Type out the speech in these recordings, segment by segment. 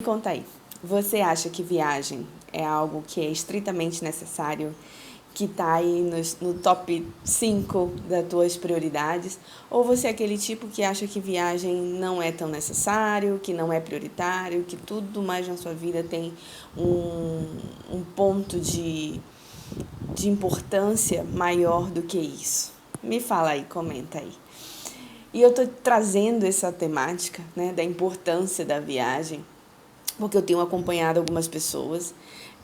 Conta aí, você acha que viagem é algo que é estritamente necessário, que está aí no top 5 das tuas prioridades? Ou você é aquele tipo que acha que viagem não é tão necessário, que não é prioritário, que tudo mais na sua vida tem um ponto de importância maior do que isso? Me fala aí, comenta aí. E eu estou trazendo essa temática, né, da importância da viagem, porque eu tenho acompanhado algumas pessoas,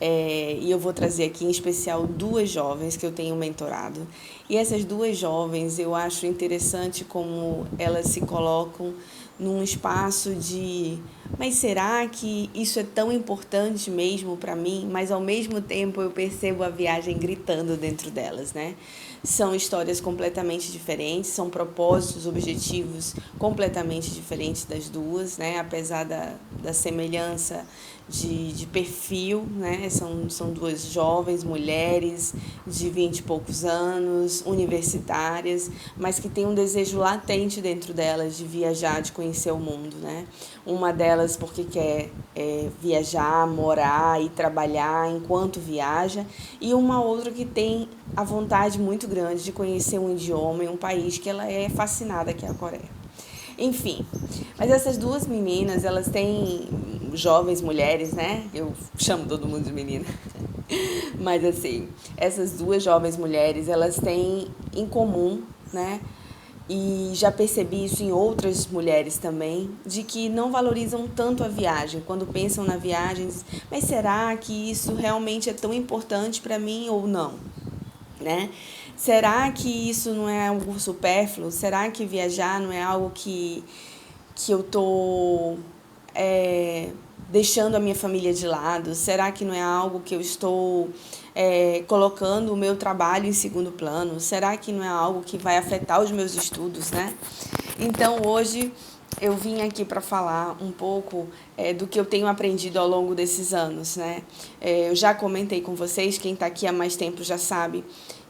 e eu vou trazer aqui em especial duas jovens que eu tenho mentorado. E essas duas jovens, eu acho interessante como elas se colocam num espaço de, mas será que isso é tão importante mesmo para mim? Mas ao mesmo tempo eu percebo a viagem gritando dentro delas, né? São histórias completamente diferentes, são propósitos, objetivos completamente diferentes das duas, né? Apesar da semelhança de perfil, né? São duas jovens mulheres de 20 e poucos anos, universitárias, mas que têm um desejo latente dentro delas de viajar, de conhecer o mundo, né? Uma delas porque quer viajar, morar e trabalhar enquanto viaja, e uma outra que tem a vontade muito grande de conhecer um idioma e um país que ela é fascinada, que é a Coreia. Enfim, mas essas duas meninas, elas têm, jovens mulheres, né? Eu chamo todo mundo de menina. Mas assim, essas duas jovens mulheres, elas têm em comum, né? E já percebi isso em outras mulheres também, de que não valorizam tanto a viagem. Quando pensam na viagem, mas será que isso realmente é tão importante para mim ou não? Né? Será que isso não é algo supérfluo? Será que viajar não é algo que eu estou deixando a minha família de lado? Será que não é algo que eu estou colocando o meu trabalho em segundo plano? Será que não é algo que vai afetar os meus estudos, né? Então, hoje eu vim aqui para falar um pouco do que eu tenho aprendido ao longo desses anos, né? Eu já comentei com vocês, quem está aqui há mais tempo já sabe,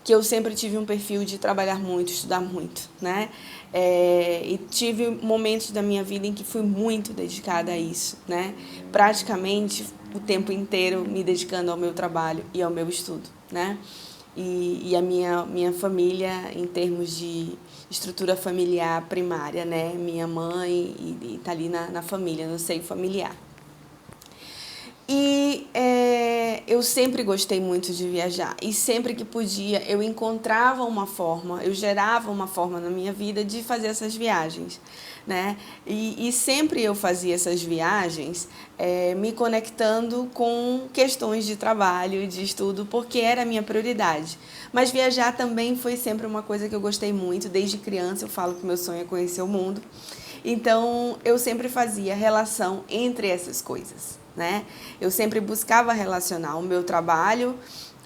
que eu sempre tive um perfil de trabalhar muito, estudar muito, né? E tive momentos da minha vida em que fui muito dedicada a isso, né? Praticamente o tempo inteiro me dedicando ao meu trabalho e ao meu estudo, né? E a minha família, em termos de estrutura familiar primária, né? Minha mãe e tá ali na família, no seio familiar. E eu sempre gostei muito de viajar. E sempre que podia, eu encontrava uma forma, eu gerava uma forma na minha vida de fazer essas viagens, né? E sempre eu fazia essas viagens me conectando com questões de trabalho, de estudo, porque era a minha prioridade. Mas viajar também foi sempre uma coisa que eu gostei muito. Desde criança eu falo que meu sonho é conhecer o mundo. Então, eu sempre fazia relação entre essas coisas, né? Eu sempre buscava relacionar o meu trabalho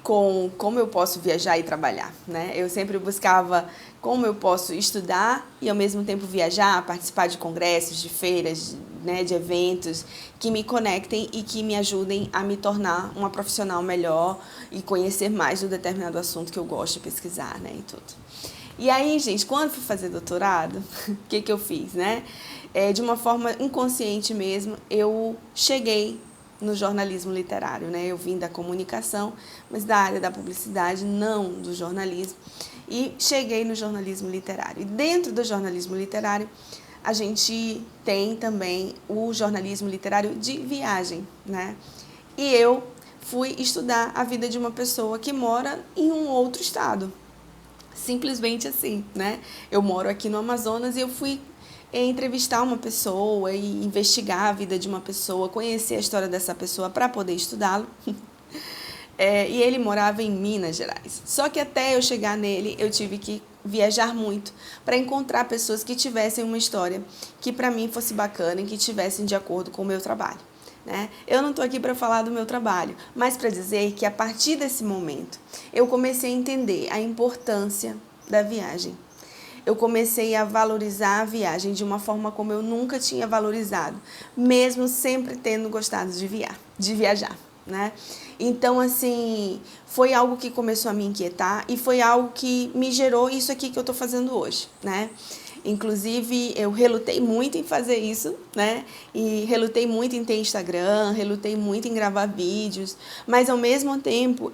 com como eu posso viajar e trabalhar, né? Eu sempre buscava como eu posso estudar e ao mesmo tempo viajar, participar de congressos, de feiras, né, de eventos que me conectem e que me ajudem a me tornar uma profissional melhor e conhecer mais do determinado assunto que eu gosto de pesquisar, né, e tudo. E aí, gente, quando fui fazer doutorado, o que eu fiz, né? De uma forma inconsciente mesmo, eu cheguei no jornalismo literário, né? Eu vim da comunicação, mas da área da publicidade, não do jornalismo. E cheguei no jornalismo literário. E dentro do jornalismo literário, a gente tem também o jornalismo literário de viagem, né? E eu fui estudar a vida de uma pessoa que mora em um outro estado. Simplesmente assim, né? Eu moro aqui no Amazonas e eu fui entrevistar uma pessoa e investigar a vida de uma pessoa, conhecer a história dessa pessoa para poder estudá-lo. E ele morava em Minas Gerais. Só que até eu chegar nele, eu tive que viajar muito para encontrar pessoas que tivessem uma história que para mim fosse bacana e que tivessem de acordo com o meu trabalho. Né? Eu não estou aqui para falar do meu trabalho, mas para dizer que a partir desse momento eu comecei a entender a importância da viagem. Eu comecei a valorizar a viagem de uma forma como eu nunca tinha valorizado, mesmo sempre tendo gostado de viajar, né? Então, assim, foi algo que começou a me inquietar e foi algo que me gerou isso aqui que eu estou fazendo hoje, né? Inclusive, eu relutei muito em fazer isso, né? E relutei muito em ter Instagram, relutei muito em gravar vídeos, mas ao mesmo tempo,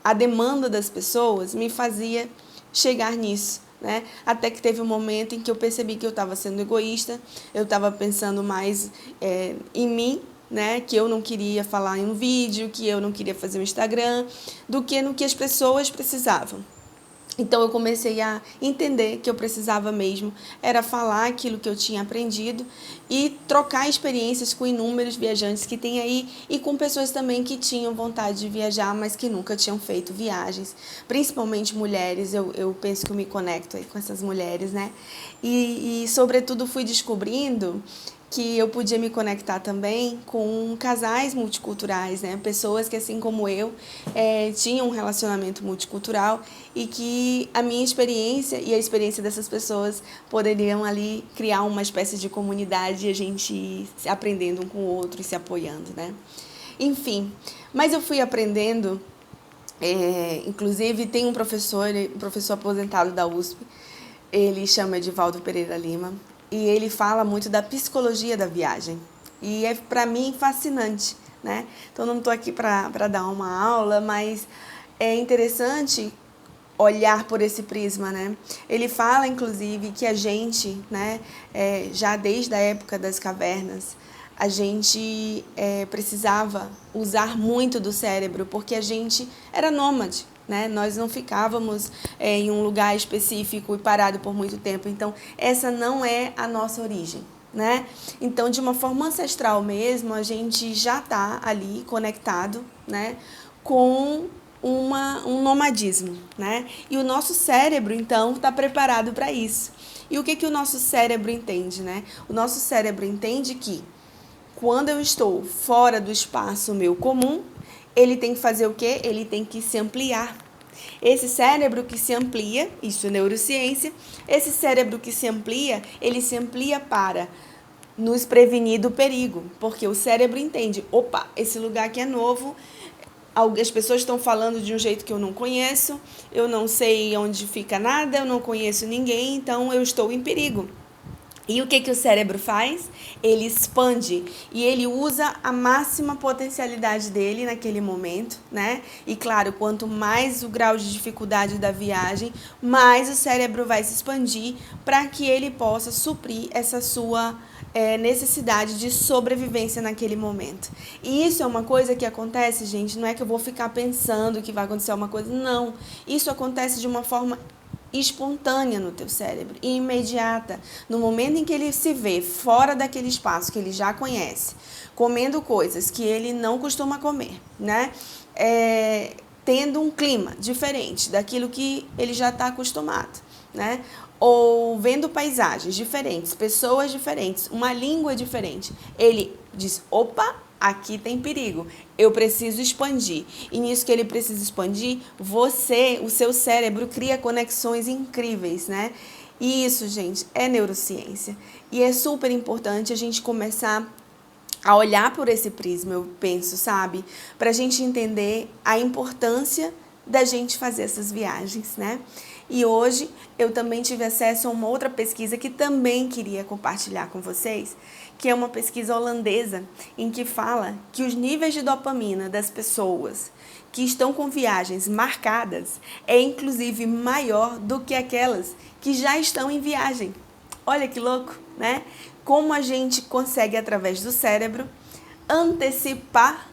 a demanda das pessoas me fazia chegar nisso, né? Até que teve um momento em que eu percebi que eu estava sendo egoísta, eu estava pensando mais em mim, né? Que eu não queria falar em um vídeo, que eu não queria fazer um Instagram, do que no que as pessoas precisavam. Então, eu comecei a entender que eu precisava mesmo era falar aquilo que eu tinha aprendido e trocar experiências com inúmeros viajantes que tem aí e com pessoas também que tinham vontade de viajar, mas que nunca tinham feito viagens. Principalmente mulheres, eu penso que eu me conecto aí com essas mulheres, né? Sobretudo, fui descobrindo que eu podia me conectar também com casais multiculturais, né? Pessoas que, assim como eu, tinham um relacionamento multicultural e que a minha experiência e a experiência dessas pessoas poderiam ali criar uma espécie de comunidade e a gente aprendendo um com o outro e se apoiando, né? Enfim, mas eu fui aprendendo, inclusive tem um professor aposentado da USP, ele chama Edivaldo Pereira Lima, e ele fala muito da psicologia da viagem. E é, para mim, fascinante, né? Então, não estou aqui para dar uma aula, mas é interessante olhar por esse prisma, né? Ele fala, inclusive, que a gente, né, já desde a época das cavernas, a gente precisava usar muito do cérebro, porque a gente era nômade, né? Nós não ficávamos em um lugar específico e parado por muito tempo. Então, essa não é a nossa origem, né? Então, de uma forma ancestral mesmo, a gente já está ali conectado, né, com um nomadismo, né? E o nosso cérebro, então, está preparado para isso. E o que o nosso cérebro entende, né? O nosso cérebro entende que quando eu estou fora do espaço meu comum, ele tem que fazer o quê? Ele tem que se ampliar. Esse cérebro que se amplia, isso é neurociência, esse cérebro que se amplia, ele se amplia para nos prevenir do perigo, porque o cérebro entende, opa, esse lugar aqui é novo, as pessoas estão falando de um jeito que eu não conheço, eu não sei onde fica nada, eu não conheço ninguém, então eu estou em perigo. E o que o cérebro faz? Ele expande e ele usa a máxima potencialidade dele naquele momento, né? E claro, quanto mais o grau de dificuldade da viagem, mais o cérebro vai se expandir para que ele possa suprir essa sua necessidade de sobrevivência naquele momento. E isso é uma coisa que acontece, gente, não é que eu vou ficar pensando que vai acontecer uma coisa, não. Isso acontece de uma forma espontânea no teu cérebro, imediata, no momento em que ele se vê fora daquele espaço que ele já conhece, comendo coisas que ele não costuma comer, né? Tendo um clima diferente daquilo que ele já está acostumado, né? Ou vendo paisagens diferentes, pessoas diferentes, uma língua diferente, ele diz, opa, aqui tem perigo, eu preciso expandir. E nisso que ele precisa expandir, o seu cérebro cria conexões incríveis, né? E isso, gente, é neurociência. E é super importante a gente começar a olhar por esse prisma, eu penso, sabe? Para a gente entender a importância da gente fazer essas viagens, né? E hoje eu também tive acesso a uma outra pesquisa que também queria compartilhar com vocês, que é uma pesquisa holandesa em que fala que os níveis de dopamina das pessoas que estão com viagens marcadas é inclusive maior do que aquelas que já estão em viagem. Olha que louco, né? Como a gente consegue, através do cérebro, antecipar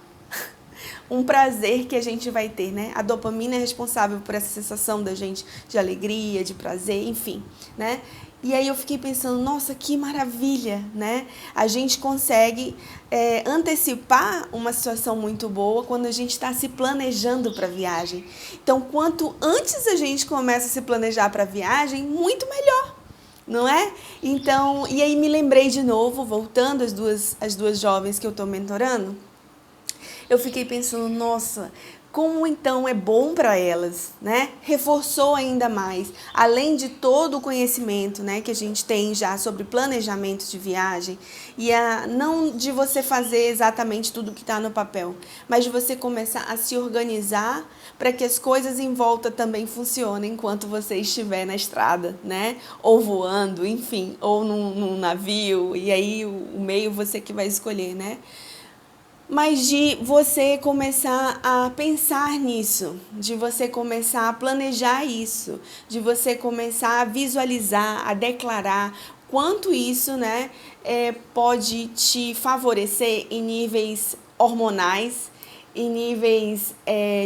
um prazer que a gente vai ter, né? A dopamina é responsável por essa sensação da gente de alegria, de prazer, enfim, né? E aí eu fiquei pensando, nossa, que maravilha, né? A gente consegue antecipar uma situação muito boa quando a gente está se planejando para a viagem. Então, quanto antes a gente começa a se planejar para a viagem, muito melhor, não é? Então, e aí me lembrei de novo, voltando às duas jovens que eu estou mentorando, eu fiquei pensando, nossa, como então é bom para elas, né? Reforçou ainda mais, além de todo o conhecimento, né, que a gente tem já sobre planejamento de viagem, e não de você fazer exatamente tudo que está no papel, mas de você começar a se organizar para que as coisas em volta também funcionem enquanto você estiver na estrada, né? Ou voando, enfim, ou num navio, e aí o meio você que vai escolher, né? Mas de você começar a pensar nisso, de você começar a planejar isso, de você começar a visualizar, a declarar quanto isso, né, pode te favorecer em níveis hormonais, em níveis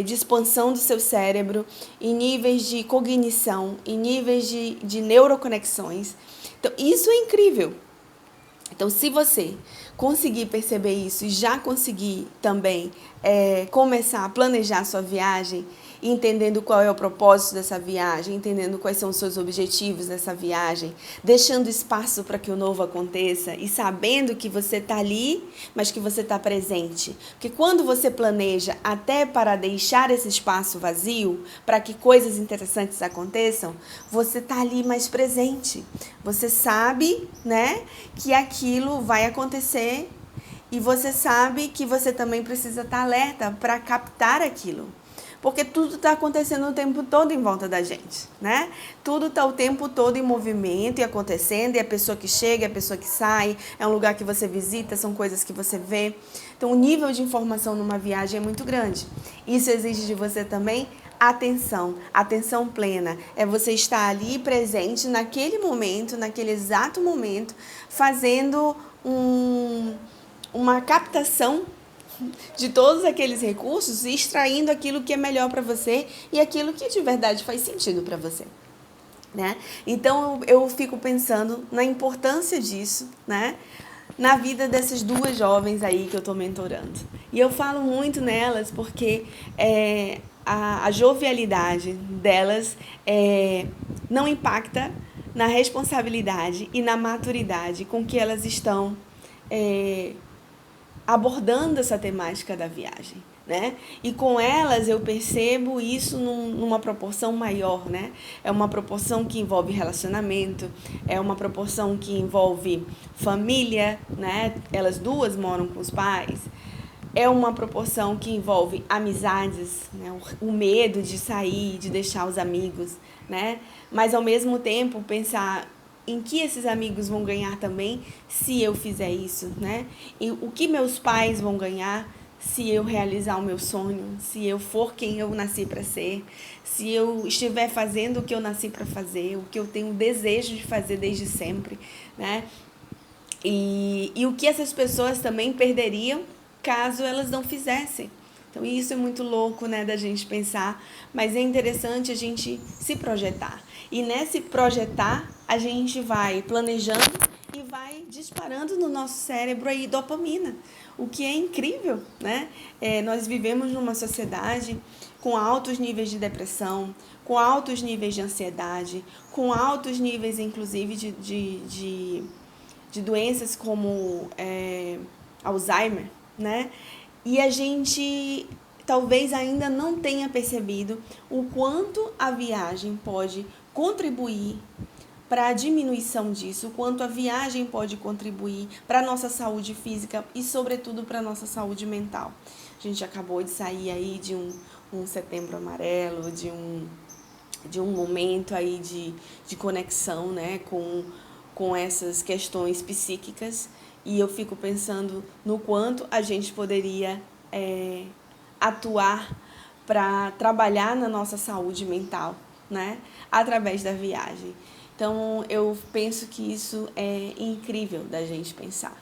de expansão do seu cérebro, em níveis de cognição, em níveis de neuroconexões. Então, isso é incrível. Então, se você conseguir perceber isso e já conseguir também começar a planejar a sua viagem, entendendo qual é o propósito dessa viagem, entendendo quais são os seus objetivos dessa viagem, deixando espaço para que o novo aconteça e sabendo que você está ali, mas que você está presente. Porque quando você planeja até para deixar esse espaço vazio, para que coisas interessantes aconteçam, você está ali mais presente. Você sabe, né, que aquilo vai acontecer e você sabe que você também precisa estar alerta para captar aquilo. Porque tudo está acontecendo o tempo todo em volta da gente, né? Tudo está o tempo todo em movimento e acontecendo, e a pessoa que chega, a pessoa que sai, é um lugar que você visita, são coisas que você vê. Então, o nível de informação numa viagem é muito grande. Isso exige de você também atenção plena. É você estar ali presente naquele momento, naquele exato momento, fazendo uma captação de todos aqueles recursos e extraindo aquilo que é melhor para você e aquilo que de verdade faz sentido para você, né? Então eu fico pensando na importância disso, né? Na vida dessas duas jovens aí que eu estou mentorando. E eu falo muito nelas porque a jovialidade delas não impacta na responsabilidade e na maturidade com que elas estão abordando essa temática da viagem, né? E com elas eu percebo isso numa proporção maior, né? É uma proporção que envolve relacionamento, é uma proporção que envolve família, né? Elas duas moram com os pais. É uma proporção que envolve amizades, né? O medo de sair, de deixar os amigos, né? Mas ao mesmo tempo pensar em que esses amigos vão ganhar também se eu fizer isso, né? E o que meus pais vão ganhar se eu realizar o meu sonho, se eu for quem eu nasci para ser, se eu estiver fazendo o que eu nasci para fazer, o que eu tenho desejo de fazer desde sempre, né? E o que essas pessoas também perderiam caso elas não fizessem. Então, isso é muito louco, né, da gente pensar, mas é interessante a gente se projetar. E nesse projetar, a gente vai planejando e vai disparando no nosso cérebro aí dopamina, o que é incrível, né? Nós vivemos numa sociedade com altos níveis de depressão, com altos níveis de ansiedade, com altos níveis, inclusive, de doenças como Alzheimer, né? E a gente talvez ainda não tenha percebido o quanto a viagem pode contribuir para a diminuição disso, o quanto a viagem pode contribuir para a nossa saúde física e, sobretudo, para a nossa saúde mental. A gente acabou de sair aí de um setembro amarelo, de um momento aí de conexão, né, com essas questões psíquicas, e eu fico pensando no quanto a gente poderia atuar para trabalhar na nossa saúde mental, né, através da viagem. Então, eu penso que isso é incrível da gente pensar.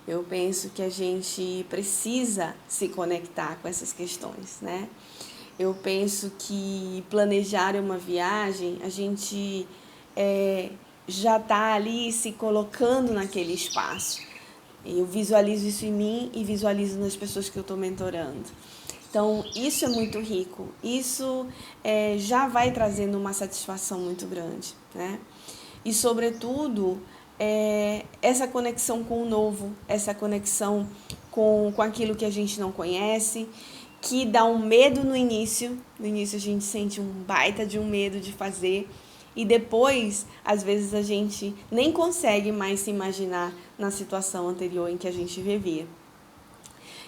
Eu penso que a gente precisa se conectar com essas questões, né? Eu penso que planejar uma viagem, a gente já está ali se colocando naquele espaço. Eu visualizo isso em mim e visualizo nas pessoas que eu estou mentorando. Então, isso é muito rico. Isso já vai trazendo uma satisfação muito grande, né? E, sobretudo, essa conexão com o novo, essa conexão com aquilo que a gente não conhece, que dá um medo no início. No início a gente sente um baita de um medo de fazer. E depois, às vezes, a gente nem consegue mais se imaginar na situação anterior em que a gente vivia.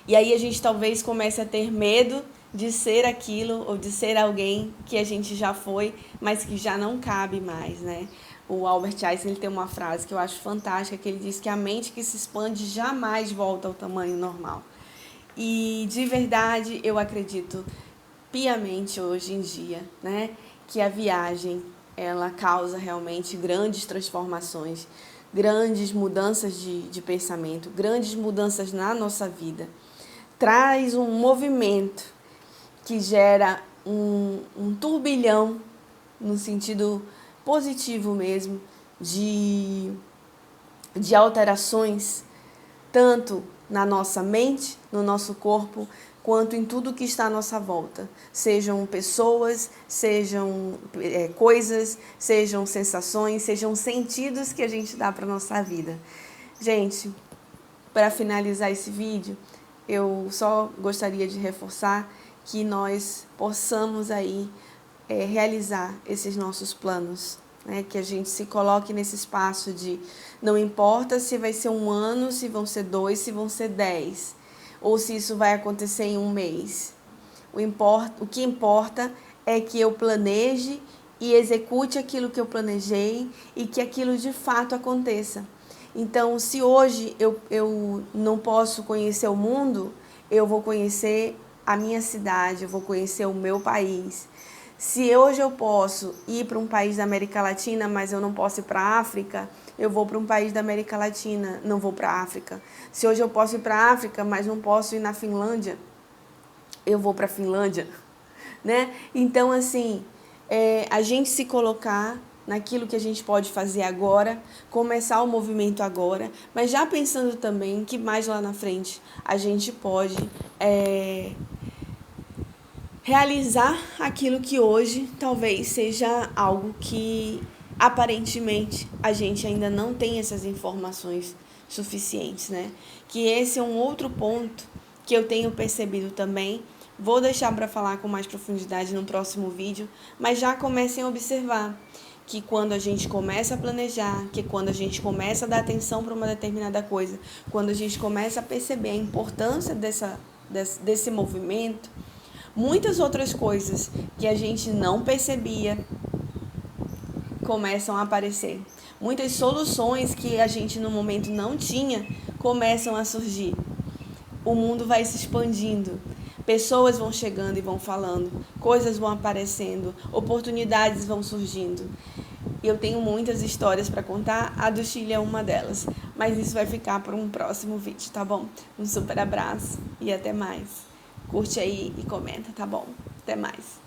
E aí a gente talvez comece a ter medo de ser aquilo ou de ser alguém que a gente já foi, mas que já não cabe mais, né? O Albert Einstein ele tem uma frase que eu acho fantástica, que ele diz que a mente que se expande jamais volta ao tamanho normal. E de verdade eu acredito piamente hoje em dia, né, que a viagem ela causa realmente grandes transformações, grandes mudanças de pensamento, grandes mudanças na nossa vida. Traz um movimento que gera um turbilhão, no sentido positivo mesmo, de alterações, tanto na nossa mente, no nosso corpo, quanto em tudo que está à nossa volta. Sejam pessoas, sejam coisas, sejam sensações, sejam sentidos que a gente dá para a nossa vida. Gente, para finalizar esse vídeo, eu só gostaria de reforçar que nós possamos aí realizar esses nossos planos, né? Que a gente se coloque nesse espaço de não importa se vai ser 1 ano, se vão ser 2, se vão ser 10, ou se isso vai acontecer em 1 mês. O que importa é que eu planeje e execute aquilo que eu planejei e que aquilo de fato aconteça. Então, se hoje eu não posso conhecer o mundo, eu vou conhecer a minha cidade, eu vou conhecer o meu país. Se hoje eu posso ir para um país da América Latina, mas eu não posso ir para a África, eu vou para um país da América Latina, não vou para a África. Se hoje eu posso ir para a África, mas não posso ir na Finlândia, eu vou para a Finlândia, né? Então, assim, a gente se colocar naquilo que a gente pode fazer agora, começar o movimento agora, mas já pensando também que mais lá na frente a gente pode realizar aquilo que hoje talvez seja algo que aparentemente a gente ainda não tem essas informações suficientes, né? Que esse é um outro ponto que eu tenho percebido também. Vou deixar para falar com mais profundidade no próximo vídeo, mas já comecem a observar que quando a gente começa a planejar, que quando a gente começa a dar atenção para uma determinada coisa, quando a gente começa a perceber a importância desse movimento, muitas outras coisas que a gente não percebia começam a aparecer. Muitas soluções que a gente no momento não tinha começam a surgir. O mundo vai se expandindo. Pessoas vão chegando e vão falando, coisas vão aparecendo, oportunidades vão surgindo. Eu tenho muitas histórias para contar, a do Chile é uma delas, mas isso vai ficar para um próximo vídeo, tá bom? Um super abraço e até mais. Curte aí e comenta, tá bom? Até mais.